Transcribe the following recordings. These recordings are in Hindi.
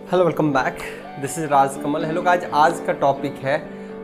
Hello welcome back, this is Raj Kamal. Hello guys, आज का टॉपिक है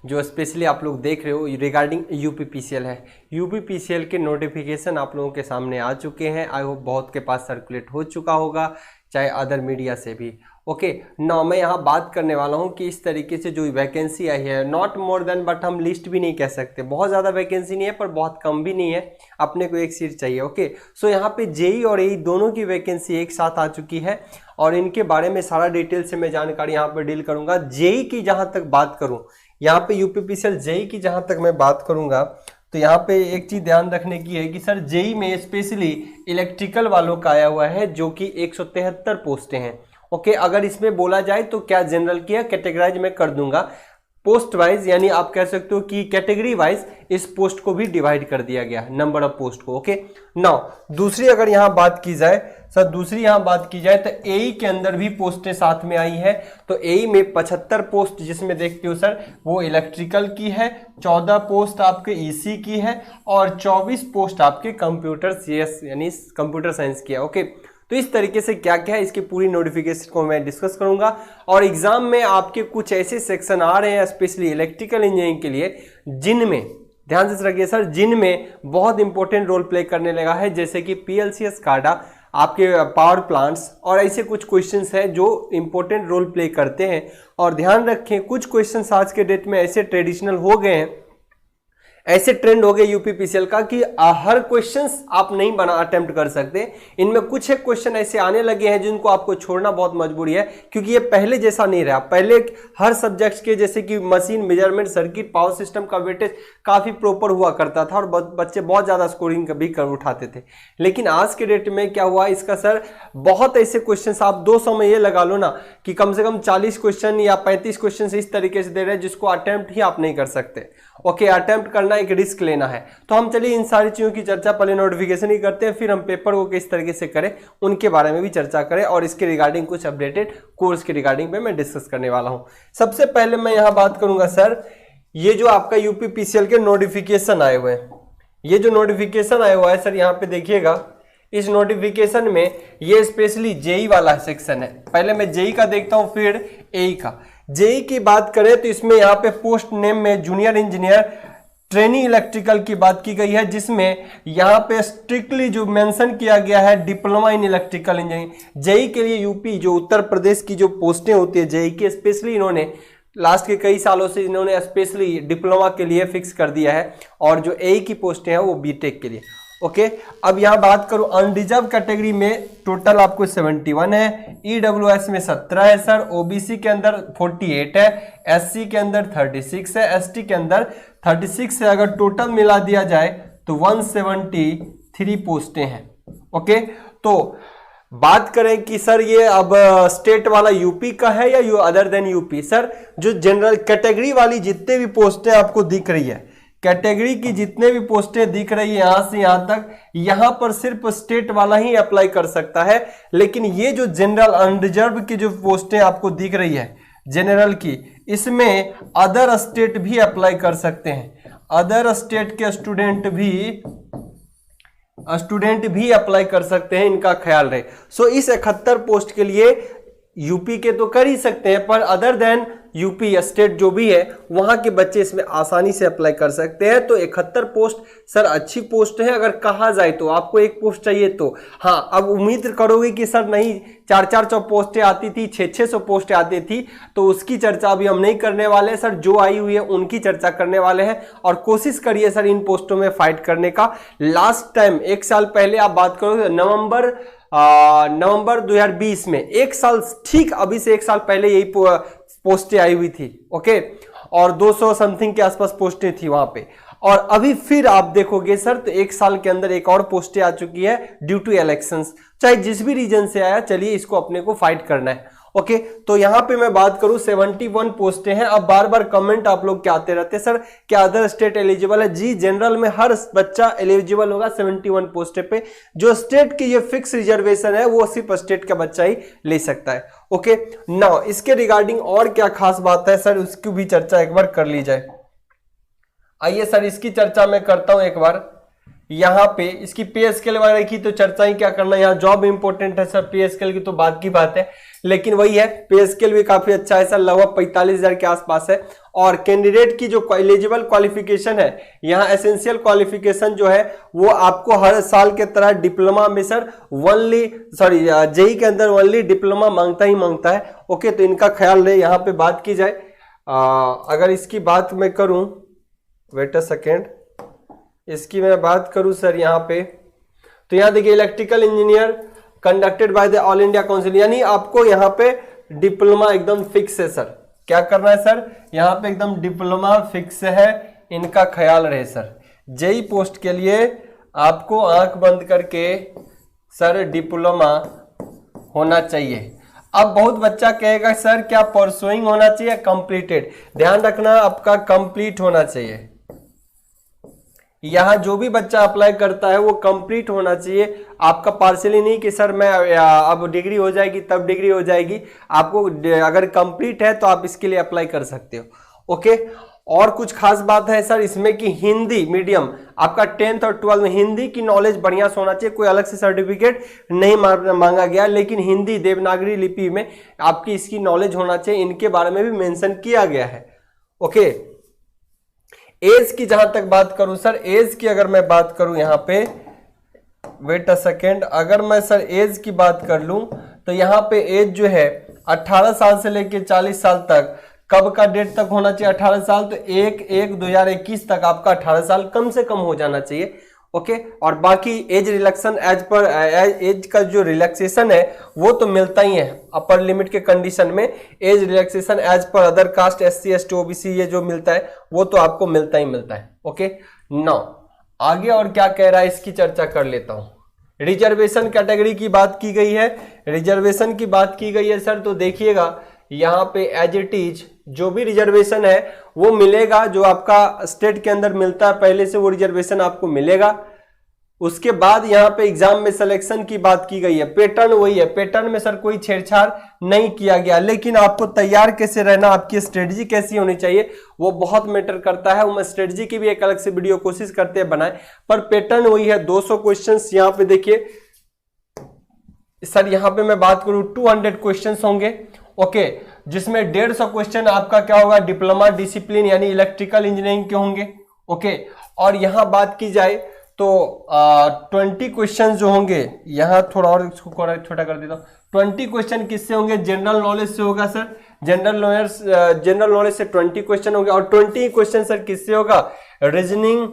जो स्पेशली आप लोग देख रहे हो रिगार्डिंग यूपीपीसीएल है। यूपीपीसीएल के नोटिफिकेशन आप लोगों के सामने आ चुके हैं। आई होप बहुत के पास सर्कुलेट हो चुका होगा, चाहे अदर मीडिया से भी। ओके नाउ मैं यहाँ बात करने वाला हूँ कि इस तरीके से जो वैकेंसी आई है, नॉट मोर देन, बट हम लिस्ट भी नहीं कह सकते, बहुत ज़्यादा वैकेंसी नहीं है पर बहुत कम भी नहीं है, अपने को एक सीट चाहिए। ओके सो यहाँ पे जेई और एई दोनों की वैकेंसी एक साथ आ चुकी है और इनके बारे में सारा डिटेल से मैं जानकारी यहाँ पर डील करूंगा। जेई की जहाँ तक बात करूँ, यहाँ पे यूपीपीसीएल जेई की जहाँ तक मैं बात करूंगा तो यहाँ पे एक चीज ध्यान रखने की है कि सर जेई में स्पेशली इलेक्ट्रिकल वालों का आया हुआ है जो कि 173 पोस्टें हैं। ओके अगर इसमें बोला जाए तो क्या जनरल की है, कैटेगराइज में कर दूंगा पोस्ट वाइज, यानी आप कह सकते हो कि कैटेगरी वाइज इस पोस्ट को भी डिवाइड कर दिया गया, नंबर ऑफ पोस्ट को। ओके नाउ दूसरी अगर यहाँ बात की जाए सर, दूसरी यहाँ बात की जाए तो एई के अंदर भी पोस्टें साथ में आई है। तो एई में 75 पोस्ट जिसमें देखते हो सर वो इलेक्ट्रिकल की है, 14 पोस्ट आपके ईसी की है और 24 पोस्ट आपके कंप्यूटर सीएस यानी कंप्यूटर साइंस की है। ओके तो इस तरीके से क्या क्या है इसकी पूरी नोटिफिकेशन को मैं डिस्कस करूंगा। और एग्जाम में आपके कुछ ऐसे सेक्शन आ रहे हैं स्पेशली इलेक्ट्रिकल इंजीनियरिंग के लिए जिनमें ध्यान से रखिए सर, जिनमें बहुत इंपॉर्टेंट रोल प्ले करने लगा है, जैसे कि पीएलसी स्काडा, आपके पावर प्लांट्स और ऐसे कुछ क्वेश्चंस हैं जो इंपॉर्टेंट रोल प्ले करते हैं। और ध्यान रखें कुछ क्वेश्चंस आज के डेट में ऐसे ट्रेडिशनल हो गए हैं, ऐसे ट्रेंड हो गए यूपीपीसीएल का कि हर क्वेश्चंस आप नहीं बना अटेम्प्ट कर सकते। इनमें कुछ एक क्वेश्चन ऐसे आने लगे हैं जिनको आपको छोड़ना बहुत मजबूरी है, क्योंकि ये पहले जैसा नहीं रहा। पहले हर सब्जेक्ट्स के जैसे कि machine, measurement, circuit, power system का वेटेज काफी प्रॉपर हुआ करता था और बच्चे बहुत ज्यादा स्कोरिंग भी कर उठाते थे। लेकिन आज के डेट में क्या हुआ इसका सर, बहुत ऐसे क्वेश्चन आप 200 में ये लगा लो ना कि कम से कम 40 क्वेश्चन या 35 क्वेश्चन इस तरीके से दे रहे हैं जिसको अटेम्प्ट ही आप नहीं कर सकते। ओके अटेम्प्ट करना एक रिस्क लेना है। तो हम चलिए इन सारी चीजों की चर्चा पहले नोटिफिकेशन ही करते हैं, फिर हम पेपर को किस तरीके से करें उनके बारे में भी चर्चा करें और इसके रिगार्डिंग कुछ अपडेटेड कोर्स के रिगार्डिंग पे मैं डिस्कस करने वाला हूं। सबसे पहले मैं यहां बात करूंगा सर, ये जो आपका यूपीपीसीएल के नोटिफिकेशन आए हुए हैं, ये जो नोटिफिकेशन आया हुआ है सर यहाँ पे देखिएगा, इस नोटिफिकेशन में ये स्पेशली जेई वाला सेक्शन है। पहले मैं जेई का देखता हूं फिर एई का। जेई की बात करें तो इसमें यहाँ पे पोस्ट नेम में जूनियर इंजीनियर ट्रेनी इलेक्ट्रिकल की बात की गई है, जिसमें यहाँ पे स्ट्रिक्टली जो मेंशन किया गया है diploma in electrical engineering. JE के लिए यूपी जो उत्तर प्रदेश की जो पोस्टें होती है जेई की, स्पेशली इन्होंने लास्ट के कई सालों से इन्होंने स्पेशली डिप्लोमा के लिए फिक्स कर दिया है और जो एई की पोस्टें हैं वो बीटेक के लिए। ओके अब यहां बात करूं अनरिजर्व कैटेगरी में टोटल आपको 71 है, ईडब्ल्यूएस में 17 है सर, ओबीसी के अंदर 48 है, एससी के अंदर 36 है, एसटी के अंदर 36 है। अगर टोटल मिला दिया जाए तो 173 पोस्टें हैं। ओके तो बात करें कि सर ये अब स्टेट वाला यूपी का है या you other than UP. Sir जो जनरल कैटेगरी वाली जितने भी पोस्टें आपको दिख रही है, कैटेगरी की जितने भी पोस्टें दिख रही है यहां से यहां तक, यहां पर सिर्फ स्टेट वाला ही अप्लाई कर सकता है। लेकिन ये जो जनरल अनरिजर्व की जो पोस्टें आपको दिख रही है जनरल की, इसमें अदर स्टेट भी अप्लाई कर सकते हैं, अदर स्टेट के स्टूडेंट भी अप्लाई कर सकते हैं, इनका ख्याल रहे। सो इस 71 पोस्ट के लिए यूपी के तो कर ही सकते हैं, पर अदर देन यूपी स्टेट जो भी है वहां के बच्चे इसमें आसानी से अप्लाई कर सकते हैं। तो 71 पोस्ट सर अच्छी पोस्ट है। अगर कहा जाए तो आपको एक पोस्ट चाहिए तो हाँ, अब उम्मीद करोगे कि सर नहीं 400 पोस्टें आती थी, 600 पोस्टें आती थी, तो उसकी चर्चा अभी हम नहीं करने वाले सर। जो आई हुई है उनकी चर्चा करने वाले हैं और कोशिश करिए सर इन पोस्टों में फाइट करने का। लास्ट टाइम 1 साल पहले आप बात करो नवंबर 2020 में, 1 साल ठीक अभी से 1 साल पहले यही पोस्टें आई हुई थी। ओके और 200 समथिंग के आसपास पोस्टें थी वहां पे। और अभी फिर आप देखोगे सर तो 1 साल के अंदर एक और पोस्टें आ चुकी है ड्यू टू इलेक्शंस। चाहे जिस भी रीजन से आया, चलिए इसको अपने को फाइट करना है। ओके तो यहां पे मैं बात करूं 71 पोस्टें हैं। अब बार बार कमेंट आप लोग क्या आते रहते हैं सर क्या अदर स्टेट एलिजिबल है? जी जनरल में हर बच्चा एलिजिबल होगा 71 पोस्टें पे। जो स्टेट की ये फिक्स रिजर्वेशन है वो सिर्फ स्टेट का बच्चा ही ले सकता है। ओके नाउ इसके रिगार्डिंग और क्या खास बात है सर, उसकी भी चर्चा एक बार कर ली जाए। आइए सर इसकी चर्चा मैं करता हूं एक बार। यहाँ पे इसकी पे स्केल वगैरह की तो चर्चा ही क्या करना, यहाँ जॉब इंपॉर्टेंट है सर, पे स्केल की तो बात की बात है, लेकिन वही है पे स्केल भी काफी अच्छा है सर, लगभग 45,000 के आसपास है। और कैंडिडेट की जो एलिजिबल क्वालिफिकेशन है, यहाँ एसेंशियल क्वालिफिकेशन जो है वो आपको हर साल के तरह डिप्लोमा में सर जेई के अंदर ओनली डिप्लोमा मांगता ही मांगता है। ओके, तो इनका ख्याल रहे। यहाँ पे बात की जाए अगर इसकी बात मैं करूं, वेट अ सेकेंड, इसकी मैं बात करूं सर यहाँ पे, तो यहाँ देखिए electrical engineer conducted by the all India council, यानी आपको यहाँ पे डिप्लोमा एकदम फिक्स है सर। क्या करना है सर, यहाँ पे एकदम डिप्लोमा फिक्स है, इनका ख्याल रहे सर। जेई पोस्ट के लिए आपको आंख बंद करके सर डिप्लोमा होना चाहिए। अब बहुत बच्चा कहेगा सर क्या परसुइंग होना चाहिए, कंप्लीटेड, ध्यान रखना आपका कंप्लीट होना चाहिए। यहां जो भी बच्चा अप्लाई करता है वो कंप्लीट होना चाहिए, आपका पार्शियली नहीं कि सर मैं अब डिग्री हो जाएगी तब डिग्री हो जाएगी। आपको अगर कंप्लीट है तो आप इसके लिए अप्लाई कर सकते हो। ओके, और कुछ खास बात है सर इसमें कि हिंदी मीडियम आपका 10th और 12th में हिंदी की नॉलेज बढ़िया से होना चाहिए। कोई अलग से सर्टिफिकेट नहीं मांगा गया, लेकिन हिंदी देवनागरी लिपि में आपकी इसकी नॉलेज होना चाहिए, इनके बारे में भी मेंशन किया गया है। ओके, एज की जहां तक बात करूं सर, एज की अगर मैं बात करूं यहाँ पे, वेट अ सेकेंड, अगर मैं सर एज की बात कर लूं तो यहाँ पे एज जो है 18 साल से लेके 40 साल तक, कब का डेट तक होना चाहिए 18 साल, तो 1/1/2021 तक आपका 18 साल कम से कम हो जाना चाहिए। ओके, और बाकी एज रिलैक्सेशन एज पर एज का जो रिलैक्सेशन है वो तो मिलता ही है अपर लिमिट के कंडीशन में। एज रिलैक्सेशन एज पर other caste SC ST OBC ये जो मिलता है वो तो आपको मिलता ही मिलता है। ओके, नाउ आगे और क्या कह रहा है इसकी चर्चा कर लेता हूं। रिजर्वेशन कैटेगरी की बात की गई है, रिजर्वेशन की बात की गई है सर, तो देखिएगा यहाँ पे एज इट इज जो भी रिजर्वेशन है वो मिलेगा, जो आपका स्टेट के अंदर मिलता है पहले से वो रिजर्वेशन आपको मिलेगा। उसके बाद यहाँ पे एग्जाम में सिलेक्शन की बात की गई है, पैटर्न वही है, पैटर्न में सर कोई छेड़छाड़ नहीं किया गया, लेकिन आपको तैयार कैसे रहना, आपकी स्ट्रेटजी कैसी होनी चाहिए वो बहुत मैटर करता है। वो स्ट्रेटजी की भी एक अलग से वीडियो कोशिश करते हैं बनाए, पर पैटर्न वही है। 200 क्वेश्चन यहाँ पे देखिए सर, यहाँ पे मैं बात करूं 200 क्वेश्चन होंगे। ओके, जिसमें 150 क्वेश्चन आपका क्या होगा, डिप्लोमा डिसिप्लिन यानी इलेक्ट्रिकल इंजीनियरिंग के होंगे। ओके, और यहां बात की जाए तो 20 क्वेश्चन जो होंगे, यहां थोड़ा और इसको छोटा कर देता हूं, 20 क्वेश्चन किससे होंगे, जनरल नॉलेज से होगा सर। जनरल नॉलेज से 20 क्वेश्चन होंगे, और 20 क्वेश्चन सर किससे होगा, रीजनिंग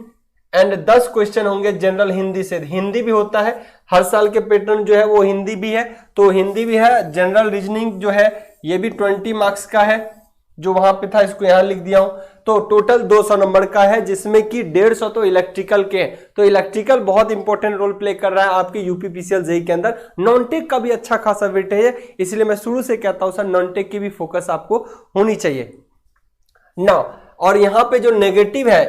एंड 10 क्वेश्चन होंगे जनरल हिंदी से। हिंदी भी होता है, हर साल के पैटर्न जो है वो हिंदी भी है, तो हिंदी भी है। जनरल रीजनिंग जो है ये भी 20 मार्क्स का है, जो वहां पे था इसको यहां लिख दिया हूं। तो टोटल 200 नंबर का है, जिसमें कि 150 तो इलेक्ट्रिकल के हैं। तो इलेक्ट्रिकल बहुत इंपॉर्टेंट रोल प्ले कर रहा है आपके यूपीपीसीएल जेईई के अंदर। नॉन टेक का भी अच्छा खासा वेटेज है, इसलिए मैं शुरू से कहता हूं सर नॉन टेक की भी फोकस आपको होनी चाहिए ना। और यहां पे जो नेगेटिव है,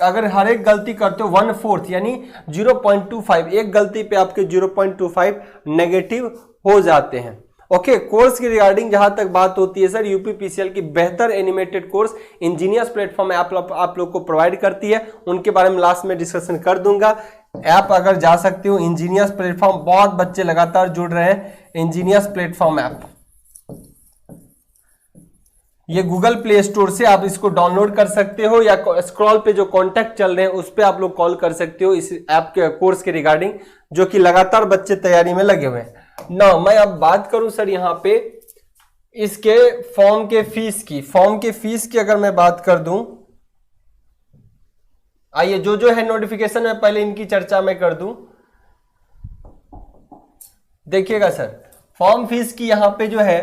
अगर हर एक गलती करते हो 1/4 यानी 0.25, एक गलती पे आपके 0.25 नेगेटिव हो जाते हैं। ओके, कोर्स की रिगार्डिंग जहां तक बात होती है सर, यूपीपीसीएल की बेहतर animated course engineers platform app आप लोग को प्रोवाइड करती है, उनके बारे में लास्ट में डिस्कशन कर दूंगा। ऐप अगर जा सकते हो इंजीनियर्स प्लेटफॉर्म, बहुत बच्चे लगातार जुड़ रहे हैं इंजीनियर्स प्लेटफॉर्म ऐप। ये गूगल प्ले स्टोर से आप इसको डाउनलोड कर सकते हो, या स्क्रॉल पे जो कॉन्टैक्ट चल रहे हैं उस पे आप लोग कॉल कर सकते हो इस ऐप के कोर्स के रिगार्डिंग, जो कि लगातार बच्चे तैयारी में लगे हुए हैं ना। मैं अब बात करूं सर यहाँ पे इसके फॉर्म के फीस की अगर मैं बात कर दूं, आइए जो है नोटिफिकेशन में पहले इनकी चर्चा मैं कर दूं। देखिएगा सर, फॉर्म फीस की यहाँ पे जो है,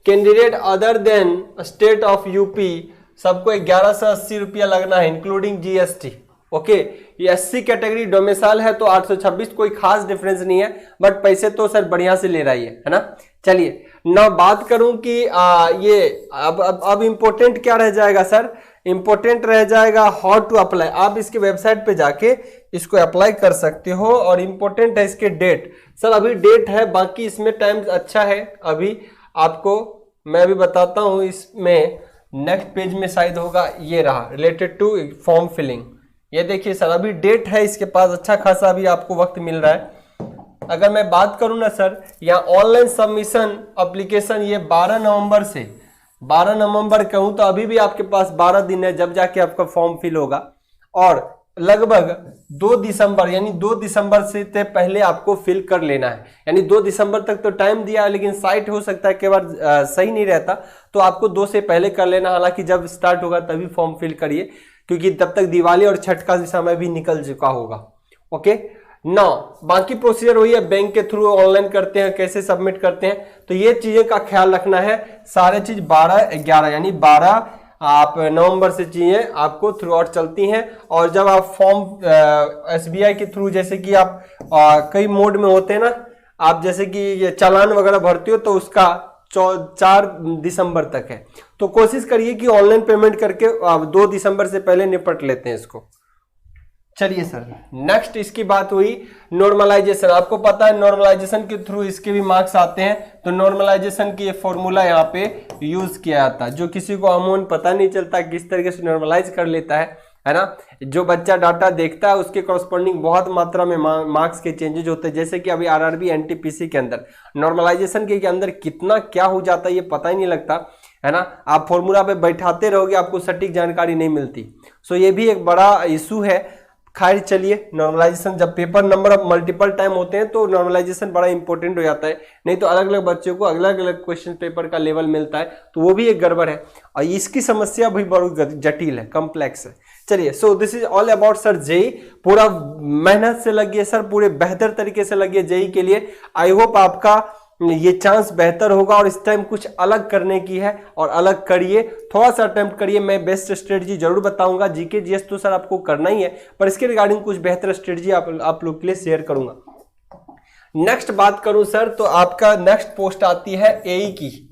candidate other than state of UP सबको 1180 रुपया लगना है इंक्लूडिंग जीएसटी। ओके, ये SC कैटेगरी डोमिसाइल है तो 826, कोई खास डिफरेंस नहीं है, बट पैसे तो सर बढ़िया से ले रही है ना। चलिए ना बात करूं कि ये अब इंपॉर्टेंट क्या रह जाएगा सर, इंपॉर्टेंट रह जाएगा हाउ टू अप्लाई। आप इसके वेबसाइट पे जाके इसको अप्लाई कर सकते हो, और इंपॉर्टेंट है इसके डेट। सर अभी डेट है, बाकी इसमें टाइम अच्छा है। अभी आपको मैं भी बताता हूं, इसमें नेक्स्ट पेज में शायद होगा, ये रहा रिलेटेड टू फॉर्म फिलिंग, ये देखिए सर, अभी डेट है इसके पास, अच्छा खासा अभी आपको वक्त मिल रहा है। अगर मैं बात करूं ना सर, यहाँ ऑनलाइन सबमिशन एप्लीकेशन ये 12 नवंबर से 12 नवंबर कहूं तो अभी भी आपके पास 12 दिन है जब जाके आपका फॉर्म फिल होगा। और लगभग 2 दिसंबर यानी 2 दिसंबर से पहले आपको फिल कर लेना है, यानी 2 दिसंबर तक तो टाइम दिया है, लेकिन साइट हो सकता है कई बार सही नहीं रहता, तो आपको 2 से पहले कर लेना। हालांकि जब स्टार्ट होगा तभी फॉर्म फिल करिए, क्योंकि तब तक दिवाली और छठ का समय भी निकल चुका होगा। ओके ना, बाकी प्रोसीजर वही है, बैंक के थ्रू ऑनलाइन करते हैं, कैसे सबमिट करते हैं, तो ये चीजें का ख्याल रखना है। सारे चीज 12-11 यानी 12 आप नवंबर से चीजें आपको थ्रू आउट चलती हैं। और जब आप फॉर्म SBI के थ्रू, जैसे कि आप कई मोड में होते हैं ना, आप जैसे कि ये चालान वगैरह भरते हो तो उसका 4 दिसंबर तक है, तो कोशिश करिए कि ऑनलाइन पेमेंट करके 2 दिसंबर से पहले निपट लेते हैं इसको। चलिए सर, नेक्स्ट इसकी बात हुई नॉर्मलाइजेशन। आपको पता है नॉर्मलाइजेशन के थ्रू इसके भी मार्क्स आते हैं, तो नॉर्मलाइजेशन की ये फॉर्मूला यहाँ पे यूज किया जाता है। जो किसी को अमूमन पता नहीं चलता किस तरीके से नॉर्मलाइज कर लेता है ना। जो बच्चा डाटा देखता है उसके कॉरस्पॉन्डिंग बहुत मात्रा में मार्क्स के चेंजेज होते हैं। जैसे कि अभी RRB NTPC के अंदर नॉर्मलाइजेशन के अंदर कितना क्या हो जाता है ये पता ही नहीं लगता, है ना। आप फॉर्मूला पे बैठाते रहोगे, आपको सटीक जानकारी नहीं मिलती। सो ये भी एक बड़ा इशू है। खैर चलिए, नॉर्मलाइजेशन जब paper number of multiple time होते हैं तो नॉर्मलाइजेशन बड़ा इंपॉर्टेंट हो जाता है, नहीं तो अलग अलग बच्चों को अलग अलग क्वेश्चन पेपर का लेवल मिलता है, तो वो भी एक गड़बड़ है। और इसकी समस्या भी बहुत जटिल है, कॉम्प्लेक्स है। चलिए, so this is all about sir JE. पूरा मेहनत से लगिए सर, पूरे बेहतर तरीके से लगिए जेई के लिए। आई होप आपका ये चांस बेहतर होगा और इस टाइम कुछ अलग करने की है और अलग करिए, थोड़ा सा अटेम्प्ट करिए। मैं बेस्ट स्ट्रेटजी जरूर बताऊंगा। जीके जीएस तो सर आपको करना ही है, पर इसके रिगार्डिंग कुछ बेहतर स्ट्रेटजी आप लोग के लिए शेयर करूंगा। नेक्स्ट बात करूं सर, तो आपका नेक्स्ट पोस्ट आती है एई की।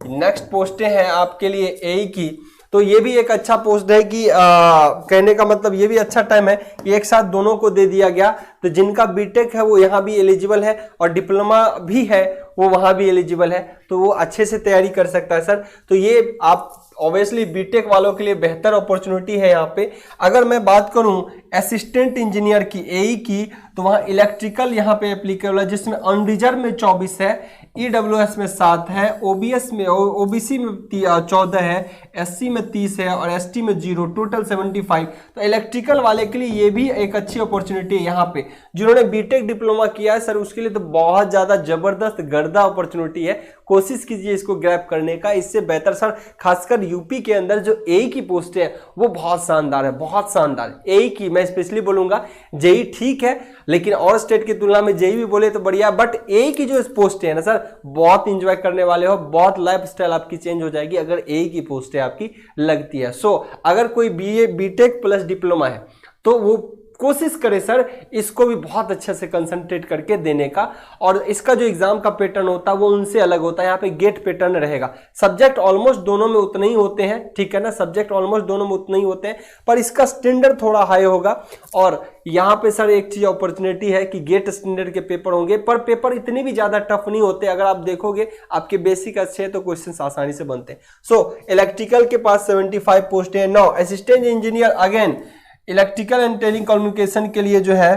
नेक्स्ट पोस्टें हैं आपके लिए एई की, तो ये भी एक अच्छा पोस्ट है कि कहने का मतलब ये भी अच्छा टाइम है कि एक साथ दोनों को दे दिया गया। तो जिनका बीटेक है वो यहाँ भी एलिजिबल है और डिप्लोमा भी है वो वहाँ भी एलिजिबल है, तो वो अच्छे से तैयारी कर सकता है सर। तो ये आप ऑब्वियसली बीटेक वालों के लिए बेहतर अपॉर्चुनिटी है यहाँ पे। अगर मैं बात करूँ असिस्टेंट इंजीनियर की एई की, तो वहाँ इलेक्ट्रिकल यहाँ पे एप्लीकेबल है, जिसमें अनरिजर्व में 24 है, EWS में 7 है, OBC में 14 है, SC में 30 है और ST में 0, टोटल 75। तो इलेक्ट्रिकल वाले के लिए ये भी एक अच्छी अपॉर्चुनिटी है यहाँ पे। जिन्होंने बीटेक डिप्लोमा किया है सर उसके लिए तो बहुत ज्यादा जबरदस्त गर्दा अपॉर्चुनिटी है। कोशिश कीजिए इसको ग्रैब करने का, इससे बेहतर सर खासकर यूपी के अंदर जो एई की पोस्ट है वो बहुत शानदार है, बहुत शानदार। एई की मैं स्पेशली बोलूंगा, जेई ठीक है लेकिन और स्टेट की तुलना में जेई भी बोले तो बढ़िया, बट एई की जो पोस्ट है ना सर बहुत इंजॉय करने वाले हो, बहुत लाइफस्टाइल आपकी चेंज हो जाएगी अगर एई की पोस्ट है आपकी लगती है। सो अगर कोई बीटेक प्लस डिप्लोमा है तो वो कोशिश करे सर इसको भी बहुत अच्छे से कंसंट्रेट करके देने का। और इसका जो एग्जाम का पैटर्न होता है वो उनसे अलग होता है। यहाँ पे गेट पैटर्न रहेगा, सब्जेक्ट ऑलमोस्ट दोनों में उतने ही होते हैं, ठीक है ना, सब्जेक्ट ऑलमोस्ट दोनों में उतने ही होते हैं, पर इसका स्टैंडर्ड थोड़ा हाई होगा। और यहाँ पे सर एक चीज अपॉर्चुनिटी है कि गेट स्टैंडर्ड के पेपर होंगे, पर पेपर इतने भी ज्यादा टफ नहीं होते। अगर आप देखोगे आपके बेसिक अच्छे हैं तो क्वेश्चन आसानी से बनते हैं। सो इलेक्ट्रिकल के पास 75 पोस्ट है। Now assistant engineer, again electrical and telecommunication के लिए जो है,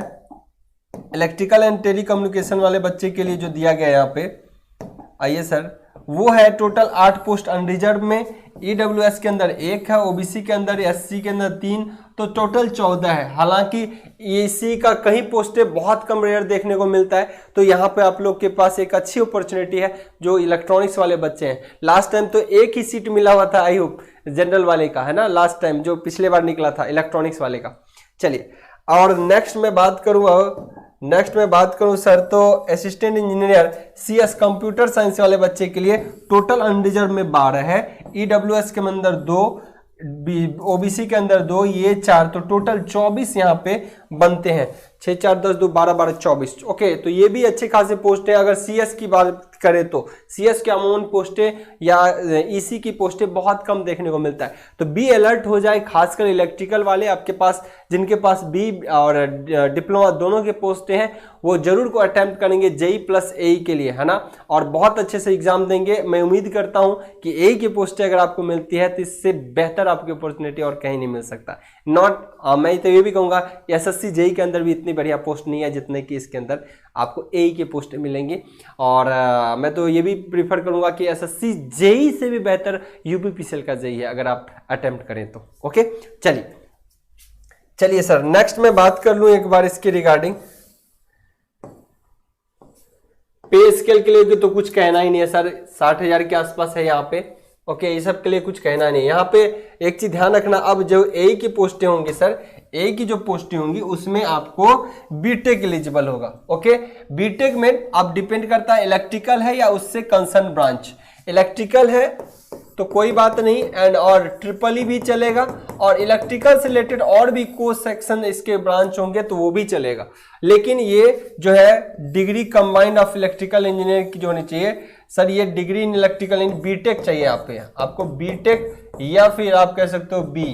इलेक्ट्रिकल एंड टेलीकम्युनिकेशन वाले बच्चे के लिए जो दिया गया यहाँ पे, आइए सर, वो है टोटल 8 पोस्ट अनरिजर्व में, EWS के अंदर 1 है, OBC के अंदर, SC के अंदर 3, तो टोटल 14 है। हालांकि EC का कहीं पोस्टें बहुत कम रेयर देखने को मिलता है, तो यहाँ पे आप लोग के पास एक अच्छी अपॉर्चुनिटी है जो इलेक्ट्रॉनिक्स वाले बच्चे हैं। लास्ट टाइम तो एक ही सीट मिला हुआ था, आई होप जनरल वाले का, है ना, लास्ट टाइम जो पिछले बार निकला था इलेक्ट्रॉनिक्स वाले का। चलिए, और नेक्स्ट मैं बात करूं सर, तो assistant engineer CS computer science वाले बच्चे के लिए टोटल अनरिजर्व में 12 है, EWS के अंदर 2, OBC के अंदर 2, ये 4, तो टोटल 24 यहाँ पे बनते हैं। 6 4 10 2 12 12 24। ओके, तो ये भी अच्छे खासे पोस्ट है। अगर सीएस की बात करें तो सीएस के अमूमन पोस्टें या ईसी की पोस्टें बहुत कम देखने को मिलता है। तो बी अलर्ट हो जाए, खासकर इलेक्ट्रिकल वाले आपके पास, जिनके पास बी और डिप्लोमा दोनों के पोस्टें हैं, वो जरूर को अटेम्प्ट करेंगे जेई प्लस एई के लिए, है ना, और बहुत अच्छे से एग्जाम देंगे। मैं उम्मीद करता हूं कि एई की पोस्टें अगर आपको मिलती है तो इससे बेहतर आपकी अपॉर्चुनिटी और कहीं नहीं मिल सकता। मैं तो ये भी कहूंगा एसएससी जेई के अंदर भी इतनी बढ़िया पोस्ट नहीं है जितने कि इसके अंदर आपको एई की पोस्टें मिलेंगी। और मैं तो ये भी प्रीफर करूंगा कि एसएससी जेई से भी बेहतर यूपीपीसीएल का जेई है अगर आप अटेम्प्ट करें तो। ओके, चलिए सर, नेक्स्ट मैं बात कर लूं एक बार इसके रिगार्डिंग। पे स्केल के लिए तो कुछ कहना ही नहीं है सर, 60,000 के आसपास है यहाँ पे। ओके, ये सब के लिए कुछ कहना नहीं है। यहाँ पे एक चीज ध्यान रखना, अब जो ए की पोस्टें होंगी सर, ए की जो पोस्टें होंगी उसमें आपको बीटेक एलिजिबल होगा। ओके, बीटेक में अब डिपेंड करता है इलेक्ट्रिकल है या उससे कंसर्न ब्रांच। इलेक्ट्रिकल है तो कोई बात नहीं, एंड और ट्रिपल ई भी चलेगा, और इलेक्ट्रिकल से रिलेटेड और भी कोर्स सेक्शन इसके ब्रांच होंगे तो वो भी चलेगा। लेकिन ये जो है degree combined of electrical engineering की जो होनी चाहिए सर, ये degree in electrical in BTech चाहिए आपको बीटेक या फिर आप कह सकते हो बी।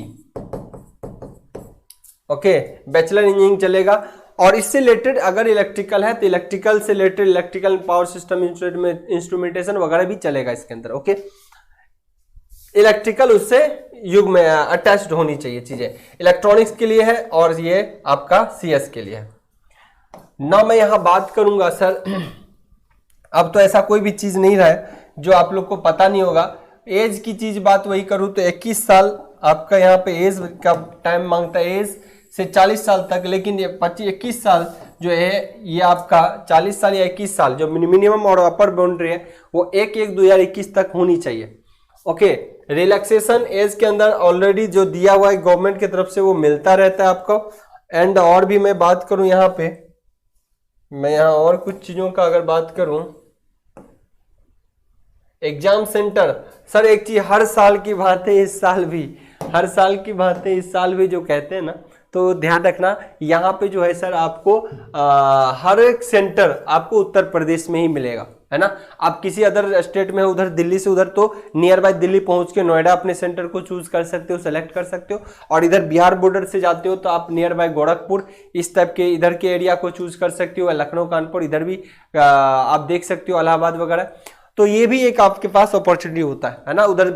ओके, बैचलर इंजीनियरिंग चलेगा। और इससे रिलेटेड अगर इलेक्ट्रिकल है तो इलेक्ट्रिकल से related electrical power system instrumentation वगैरह भी चलेगा इसके अंदर। ओके, इलेक्ट्रिकल उससे युग में अटैच्ड होनी चाहिए चीजें, इलेक्ट्रॉनिक्स के लिए है और ये आपका सीएस के लिए है ना। मैं यहां बात करूंगा सर, अब तो ऐसा कोई भी चीज नहीं रहा है जो आप लोग को पता नहीं होगा। एज की चीज बात वही करूं तो 21 साल आपका यहाँ पे एज का टाइम मांगता है, एज से 40 साल तक। लेकिन ये 21 साल जो है ये आपका 40 साल या 21 साल जो मिनिमम और अपर बाउंड्री है वो 1/1/2021 तक होनी चाहिए। ओके, रिलैक्सेशन एज के अंदर ऑलरेडी जो दिया हुआ है गवर्नमेंट की तरफ से वो मिलता रहता है आपको। एंड और भी मैं बात करूं यहाँ पे, मैं यहाँ और कुछ चीजों का अगर बात करूं, एग्जाम सेंटर सर, एक चीज हर साल की भांति इस साल भी, हर साल की भांति इस साल भी जो कहते हैं ना, तो ध्यान रखना यहाँ पे जो है सर आपको हर एक सेंटर आपको उत्तर प्रदेश में ही मिलेगा, है ना। आप किसी अदर स्टेट में उधर दिल्ली से उधर तो नियर बाय दिल्ली पहुंच के नोएडा अपने सेंटर को चूज कर सकते हो, सेलेक्ट कर सकते हो। और इधर बिहार बॉर्डर से जाते हो तो आप नियर बाय गोरखपुर इस टाइप के इधर के एरिया को चूज कर सकते हो, लखनऊ कानपुर इधर भी आप देख सकते हो, इलाहाबाद वगैरह। तो ये भी एक आपके पास अपॉर्चुनिटी होता है ना। उधर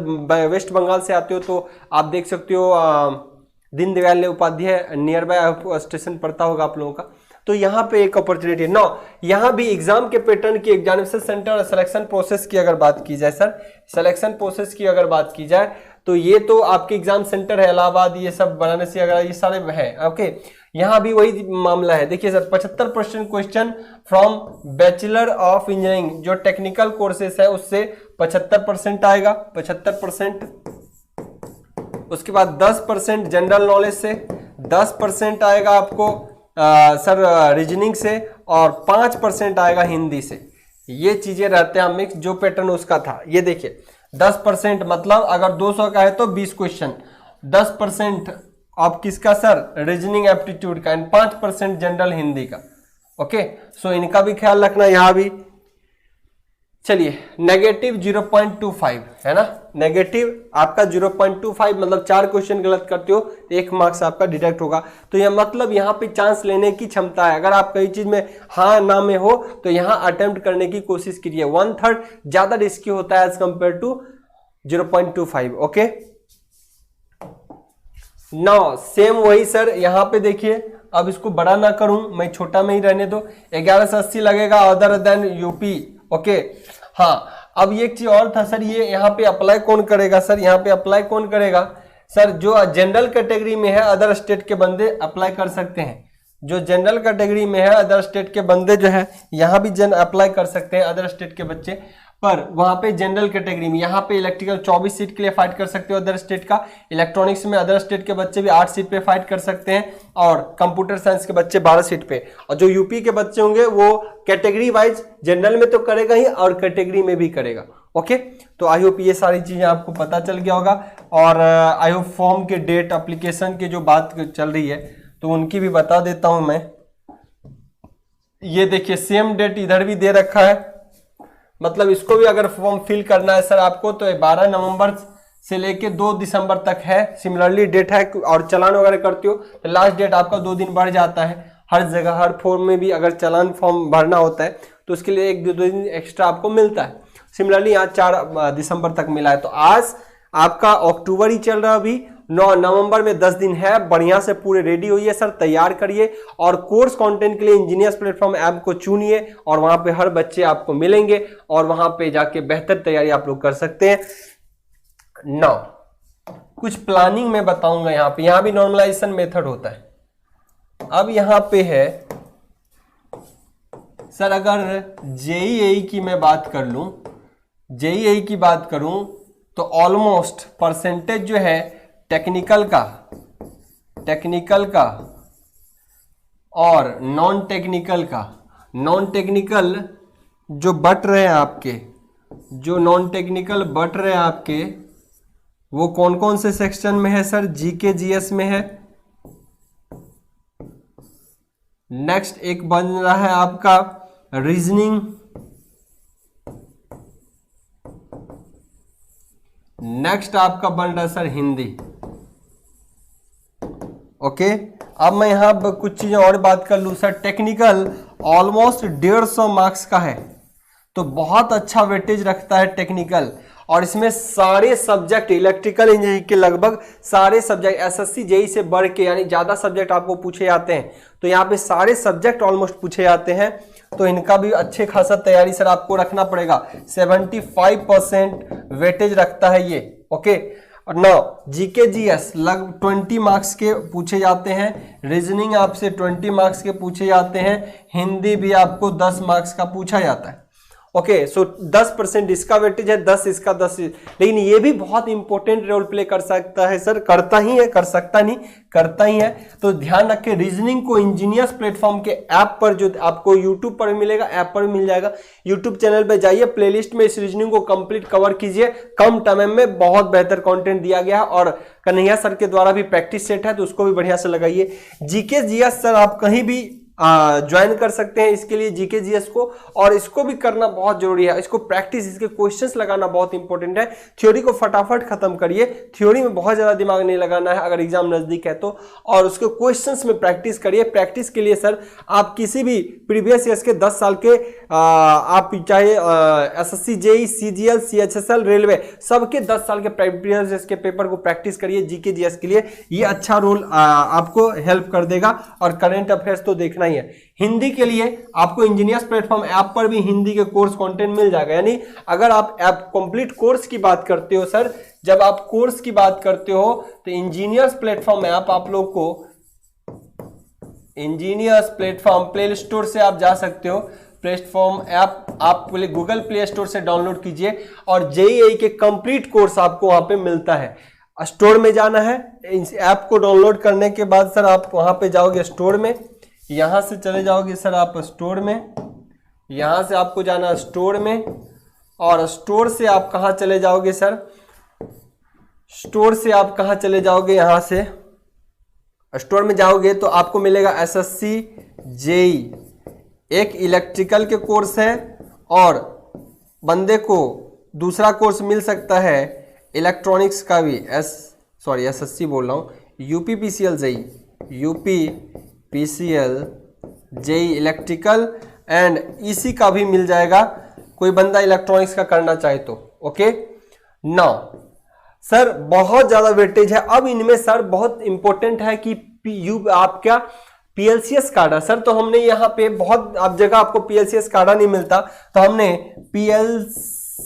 वेस्ट बंगाल से आते हो तो आप देख सकते हो Deendayal Upadhyay near by station पड़ता होगा आप लोगों का, तो यहाँ पे एक अपॉर्चुनिटी नो। यहाँ भी एग्जाम के पैटर्न की, एग्जामिनेशन सेंटर और सिलेक्शन प्रोसेस की अगर बात की जाए सर, सिलेक्शन प्रोसेस की अगर बात की जाए तो ये तो आपके एग्जाम सेंटर है इलाहाबाद, ये सब वाराणसी वगैरह ये सारे है। ओके, यहाँ भी वही मामला है। देखिए sir 75% question from bachelor of engineering, जो टेक्निकल कोर्सेस है उससे 75% आएगा, 75%। उसके बाद 10% जनरल नॉलेज से, 10% आएगा आपको सर रीजनिंग से, और 5% आएगा हिंदी से। ये चीजें रहते हैं मिक्स, जो पैटर्न उसका था। ये देखिए 10% मतलब अगर 200 का है तो 20 क्वेश्चन, 10% आप किसका सर, रीजनिंग एप्टीट्यूड का, एंड 5% जनरल हिंदी का। ओके, सो इनका भी ख्याल रखना यहाँ भी। चलिए, नेगेटिव 0.25 है ना, नेगेटिव आपका 0.25 मतलब 4 क्वेश्चन गलत करते हो तो 1 मार्क्स आपका डिडक्ट होगा। तो यह मतलब यहाँ पे चांस लेने की क्षमता है। अगर आप कई चीज में हाँ ना में हो तो यहाँ अटेम्प्ट करने की कोशिश कीजिए। 1/3 ज्यादा रिस्की होता है as compare to 0.25। Okay, now same वही सर यहाँ पे देखिए, अब इसको बड़ा ना करूं मैं, छोटा में ही रहने दो। 1180 लगेगा अदर देन यूपी। ओके, हाँ, अब ये एक चीज और था सर, ये यहाँ पे अप्लाई कौन करेगा सर, यहाँ पे अप्लाई कौन करेगा सर, जो जनरल कैटेगरी में है अदर स्टेट के बंदे अप्लाई कर सकते हैं। जो जनरल कैटेगरी में है अदर स्टेट के बंदे जो है यहाँ भी अप्लाई कर सकते हैं, अदर स्टेट के बच्चे। पर वहां पे जनरल कैटेगरी में यहाँ पे इलेक्ट्रिकल 24 सीट के लिए फाइट कर सकते हो अदर स्टेट का, इलेक्ट्रॉनिक्स में अदर स्टेट के बच्चे भी 8 सीट पे फाइट कर सकते हैं, और कंप्यूटर साइंस के बच्चे 12 सीट पे। और जो यूपी के बच्चे होंगे वो कैटेगरी वाइज जनरल में तो करेगा ही और कैटेगरी में भी करेगा। ओके, तो आई होप ये सारी चीजें आपको पता चल गया होगा। और आई होप फॉर्म के डेट एप्लीकेशन की जो बात चल रही है तो उनकी भी बता देता हूं मैं। ये देखिए सेम डेट इधर भी दे रखा है, मतलब इसको भी अगर फॉर्म फिल करना है सर आपको तो 12 नवंबर से लेके 2 दिसंबर तक है, सिमिलरली डेट है। और चालान वगैरह करते हो तो लास्ट डेट आपका 2 दिन बढ़ जाता है। हर जगह हर फॉर्म में भी अगर चालान फॉर्म भरना होता है तो उसके लिए 1-2 दिन एक्स्ट्रा आपको मिलता है। सिमिलरली यहाँ 4 दिसंबर तक मिला है। तो आज आपका अक्टूबर ही चल रहा है, अभी 9 नवंबर में 10 दिन है। बढ़िया से पूरे रेडी होइए सर, तैयार करिए और कोर्स कंटेंट के लिए इंजीनियर्स प्लेटफॉर्म ऐप को चुनिए और वहां पे हर बच्चे आपको मिलेंगे और वहां पे जाके बेहतर तैयारी आप लोग कर सकते हैं। नौ कुछ प्लानिंग में बताऊंगा। यहाँ भी नॉर्मलाइजेशन मेथड होता है। अब यहाँ पे है सर, अगर जेईई की मैं बात कर लूं, जेईई की बात करूं तो ऑलमोस्ट परसेंटेज जो है टेक्निकल का और नॉन टेक्निकल जो बट रहे हैं आपके, वो कौन कौन से सेक्शन में है सर? जीके जीएस में है। नेक्स्ट एक बन रहा है आपका रीजनिंग, नेक्स्ट आपका बन रहा है सर हिंदी। ओके, अब मैं यहां कुछ चीजें और बात कर लूं सर। टेक्निकल ऑलमोस्ट 150 मार्क्स का है, तो बहुत अच्छा वेटेज रखता है टेक्निकल। और इसमें सारे सब्जेक्ट, इलेक्ट्रिकल इंजीनियरिंग के लगभग सारे सब्जेक्ट एसएससी जेई से बढ़ के यानी ज्यादा सब्जेक्ट आपको पूछे जाते हैं। तो यहाँ पे सारे सब्जेक्ट ऑलमोस्ट पूछे जाते हैं, तो इनका भी अच्छे खासा तैयारी सर आपको रखना पड़ेगा। 75% वेटेज रखता है ये। ओके, और 9 जीके जीएस लगभग 20 मार्क्स के पूछे जाते हैं। रीजनिंग आपसे 20 मार्क्स के पूछे जाते हैं। हिंदी भी आपको 10 मार्क्स का पूछा जाता है। ओके, सो 10% इसका वेटेज है, 10 इसका, 10। लेकिन ये भी बहुत इंपॉर्टेंट रोल प्ले कर सकता है सर, करता ही है, कर सकता नहीं, करता ही है। तो ध्यान रखें, रीजनिंग को इंजीनियर्स प्लेटफॉर्म के ऐप पर जो आपको यूट्यूब पर मिलेगा, ऐप पर मिल जाएगा। यूट्यूब चैनल पे जाइए, प्लेलिस्ट में इस रीजनिंग को कंप्लीट कवर कीजिए। कम टाइम में बहुत बेहतर कंटेंट दिया गया है और कन्हैया सर के द्वारा भी प्रैक्टिस सेट है, तो उसको भी बढ़िया से लगाइए। जीके जीएस सर आप कहीं भी ज्वाइन कर सकते हैं इसके लिए, जीके जीएस को, और इसको भी करना बहुत जरूरी है। इसको प्रैक्टिस, इसके क्वेश्चंस लगाना बहुत इंपॉर्टेंट है। थ्योरी को फटाफट खत्म करिए, थ्योरी में बहुत ज्यादा दिमाग नहीं लगाना है अगर एग्जाम नजदीक है तो, और उसके क्वेश्चंस में प्रैक्टिस करिए। प्रैक्टिस के लिए सर आप किसी भी प्रीवियस ईयर्स के 10 साल के आप चाहे SSC JE, CGL, CHSL, railway, सबके 10 साल के प्रीवियस ईयर्स के पेपर को प्रैक्टिस करिए जीके जीएस के लिए। ये अच्छा रोल आपको हेल्प कर देगा। और करंट अफेयर्स तो देखना ही है। हिंदी के लिए आपको इंजीनियर्स प्लेटफॉर्म ऐप पर भी हिंदी के कोर्स कंटेंट मिल जाएगा। यानी अगर आप ऐप कंप्लीट कोर्स की बात करते हो सर, जब आप कोर्स की बात करते हो तो इंजीनियर्स प्लेटफॉर्म ऐप आप लोग को, इंजीनियर्स प्लेटफॉर्म प्ले स्टोर से आप जा सकते हो। प्लेटफॉर्म ऐप आप गूगल प्ले स्टोर से डाउनलोड कीजिए और जेईई के कंप्लीट कोर्स आपको वहां पे मिलता है। स्टोर में जाना है, इस ऐप को डाउनलोड करने के बाद सर आप वहां पे जाओगे स्टोर में, यहां से चले जाओगे सर आप स्टोर में, यहां से आपको जाना स्टोर में, और स्टोर से आप कहां चले जाओगे सर? स्टोर से आप कहां चले जाओगे? यहां से स्टोर में जाओगे तो आपको मिलेगा एसएससी जेई, एक इलेक्ट्रिकल के कोर्स है और बंदे को दूसरा कोर्स मिल सकता है इलेक्ट्रॉनिक्स का भी, एसएससी बोल रहा हूँ, UPPCL JE, UPPCL JE electrical and EC का भी मिल जाएगा, कोई बंदा इलेक्ट्रॉनिक्स का करना चाहे तो। ओके, नाउ सर बहुत ज्यादा वेटेज है। अब इनमें सर बहुत इंपॉर्टेंट है कि आप क्या पीएलसीएस कार्डा सर, तो हमने यहाँ पे बहुत अब जगह आपको पीएलसीएस कार्डा नहीं मिलता, तो हमने पीएलसीएस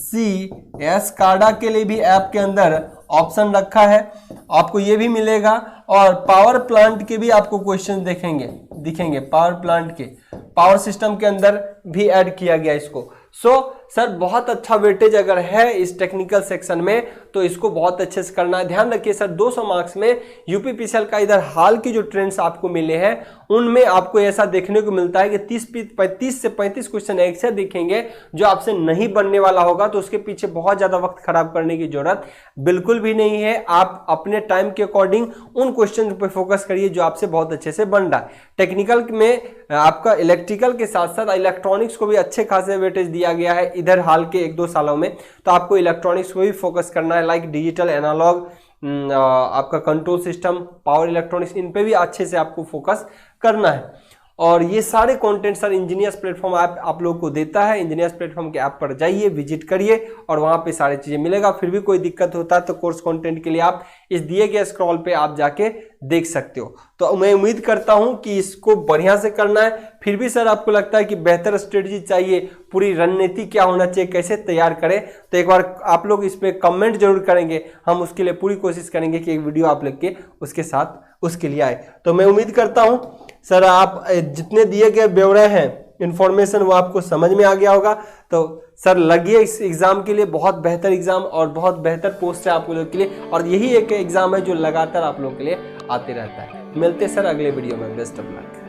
कार्डा के लिए भी ऐप के अंदर ऑप्शन रखा है, आपको ये भी मिलेगा। और पावर प्लांट के भी आपको क्वेश्चन दिखेंगे, पावर प्लांट के, पावर सिस्टम के अंदर भी ऐड किया गया इसको। सो सर बहुत अच्छा वेटेज अगर है इस टेक्निकल सेक्शन में तो इसको बहुत अच्छे से करना है। ध्यान रखिए सर 200 मार्क्स में यूपीपीसीएल का इधर हाल की जो ट्रेंड्स आपको मिले हैं उनमें आपको ऐसा देखने को मिलता है कि 30 से 35 क्वेश्चन ऐसे दिखेंगे जो आपसे नहीं बनने वाला होगा, तो उसके पीछे बहुत ज्यादा वक्त खराब करने की जरूरत बिल्कुल भी नहीं है। आप अपने टाइम के अकॉर्डिंग उन क्वेश्चन पर फोकस करिए जो आपसे बहुत अच्छे से बन रहा है। टेक्निकल में आपका इलेक्ट्रिकल के साथ साथ इलेक्ट्रॉनिक्स को भी अच्छे खासे वेटेज दिया गया है इधर हाल के 1-2 सालों में, तो आपको इलेक्ट्रॉनिक्स को भी फोकस करना है, लाइक डिजिटल, एनालॉग, आपका कंट्रोल सिस्टम, पावर इलेक्ट्रॉनिक्स, इन पे भी अच्छे से आपको फोकस करना है। और ये सारे content sir engineers platform app आप लोग को देता है। इंजीनियर्स प्लेटफॉर्म के ऐप पर जाइए, विजिट करिए और वहां पे सारी चीजें मिलेगा। फिर भी कोई दिक्कत होता है तो कोर्स कंटेंट के लिए आप इस दिए गए स्क्रॉल पे आप जाके देख सकते हो। तो मैं उम्मीद करता हूं कि इसको बढ़िया से करना है। फिर भी सर आपको लगता है कि बेहतर स्ट्रेटजी चाहिए, पूरी रणनीति क्या होना चाहिए, कैसे तैयार करें, तो एक बार आप लोग इस पे कमेंट जरूर करेंगे। हम उसके लिए पूरी कोशिश करेंगे कि एक वीडियो आप लोग के उसके साथ उसके लिए आए। तो मैं उम्मीद करता हूं सर आप जितने दिए गए ब्यौरे हैं, इंफॉर्मेशन, वो आपको समझ में आ गया होगा। तो सर लगिए इस एग्जाम के लिए, बहुत बेहतर एग्जाम और बहुत बेहतर पोस्ट है आप लोग के लिए, और यही एक एग्जाम है जो लगातार आप लोग के लिए आते रहता है। मिलते सर अगले वीडियो में। Best of luck.